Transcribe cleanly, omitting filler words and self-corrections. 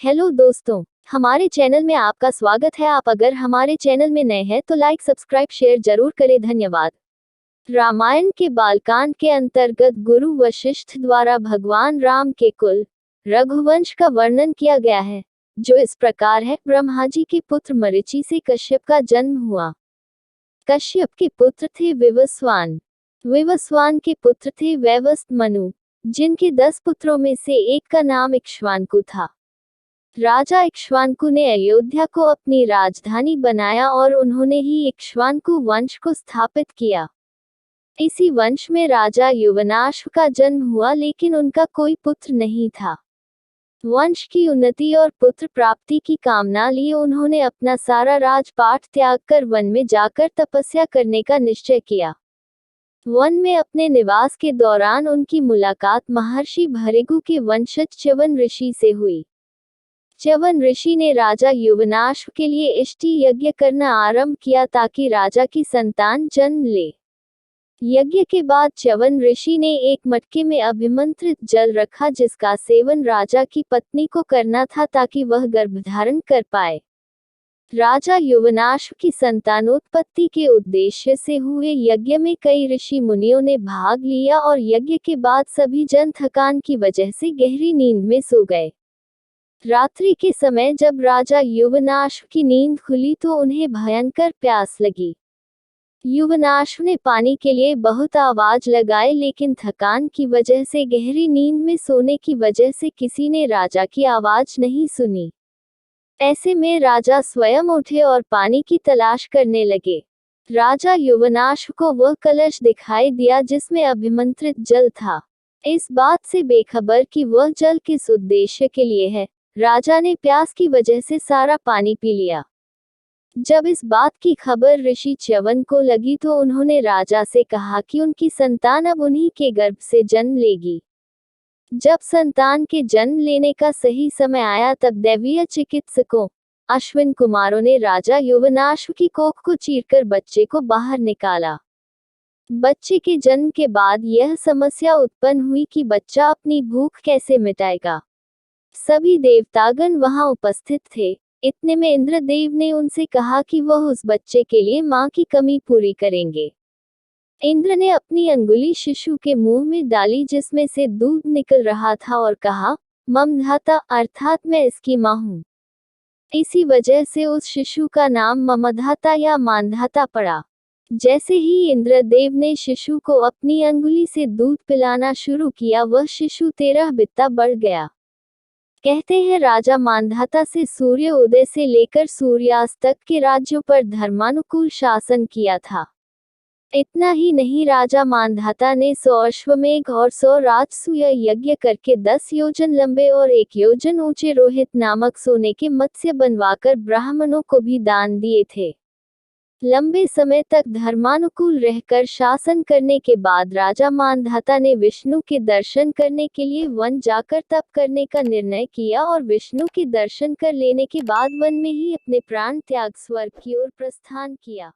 Hello दोस्तों, हमारे channel में आपका स्वागत है। आप अगर हमारे चैनल में नए हैं तो लाइक सब्सक्राइब शेयर जरूर करें, धन्यवाद। रामायण के बालकांड के अंतर्गत गुरु वशिष्ठ द्वारा भगवान राम के कुल रघुवंश का वर्णन किया गया है, जो इस प्रकार है। ब्रह्मा जी के पुत्र मरीचि से कश्यप का जन्म हुआ। कश्यप के पुत्र थे विवस्वान। विवस्वान के पुत्र थे वैवस्वत मनु, जिनके 10 पुत्रों में से एक का नाम इक्ष्वाकु था। राजा इक्ष्वाकु ने अयोध्या को अपनी राजधानी बनाया और उन्होंने ही इक्ष्वाकु वंश को स्थापित किया। इसी वंश में राजा युवनाश्व का जन्म हुआ, लेकिन उनका कोई पुत्र नहीं था। वंश की उन्नति और पुत्र प्राप्ति की कामना लिए उन्होंने अपना सारा राजपाट त्याग कर वन में जाकर तपस्या करने का निश्चय किया। वन में अपने निवास के दौरान उनकी मुलाकात महर्षि भृगु के वंशज च्यवन ऋषि से हुई। च्यवन ऋषि ने राजा युवनाश्व के लिए इष्टि यज्ञ करना आरंभ किया ताकि राजा की संतान जन्म ले। यज्ञ के बाद च्यवन ऋषि ने एक मटके में अभिमंत्रित जल रखा, जिसका सेवन राजा की पत्नी को करना था ताकि वह गर्भधारण कर पाए। राजा युवनाश्व की संतानोत्पत्ति के उद्देश्य से हुए यज्ञ में कई ऋषि मुनियों ने भाग लिया और यज्ञ के बाद सभी जन थकान की वजह से गहरी नींद में सो गए। रात्रि के समय जब राजा युवनाश्व की नींद खुली तो उन्हें भयंकर प्यास लगी। युवनाश्व ने पानी के लिए बहुत आवाज लगाई, लेकिन थकान की वजह से गहरी नींद में सोने की वजह से किसी ने राजा की आवाज नहीं सुनी। ऐसे में राजा स्वयं उठे और पानी की तलाश करने लगे। राजा युवनाश्व को वह कलश दिखाई दिया जिसमें अभिमंत्रित जल था। इस बात से बेखबर कि वह जल किस उद्देश्य के लिए है, राजा ने प्यास की वजह से सारा पानी पी लिया। जब इस बात की खबर ऋषि च्यवन को लगी तो उन्होंने राजा से कहा कि उनकी संतान अब उन्हीं के गर्भ से जन्म लेगी। जब संतान के जन्म लेने का सही समय आया तब दैवीय चिकित्सकों अश्विन कुमारों ने राजा युवनाश्व की कोख को चीरकर बच्चे को बाहर निकाला। बच्चे के जन्म के बाद यह समस्या उत्पन्न हुई कि बच्चा अपनी भूख कैसे मिटाएगा। सभी देवतागण वहां उपस्थित थे। इतने में इंद्रदेव ने उनसे कहा कि वह उस बच्चे के लिए मां की कमी पूरी करेंगे। इंद्र ने अपनी अंगुली शिशु के मुंह में डाली जिसमें से दूध निकल रहा था और कहा, ममधाता, अर्थात मैं इसकी मां हूं। इसी वजह से उस शिशु का नाम ममधाता या मानधाता पड़ा। जैसे ही इंद्रदेव ने शिशु को अपनी अंगुली से दूध पिलाना शुरू किया, वह शिशु 13 बित्ता बढ़ गया। कहते हैं राजा मानधाता से सूर्य उदय से लेकर सूर्यास्त तक के राज्यों पर धर्मानुकूल शासन किया था। इतना ही नहीं, राजा मानधाता ने 100 अश्वमेघ और 100 राजसूय यज्ञ करके 10 योजन लंबे और 1 योजन ऊंचे रोहित नामक सोने के मत्स्य बनवाकर ब्राह्मणों को भी दान दिए थे। लंबे समय तक धर्मानुकूल रहकर शासन करने के बाद राजा मानधाता ने विष्णु के दर्शन करने के लिए वन जाकर तप करने का निर्णय किया और विष्णु के दर्शन कर लेने के बाद वन में ही अपने प्राण त्याग स्वर्ग की ओर प्रस्थान किया।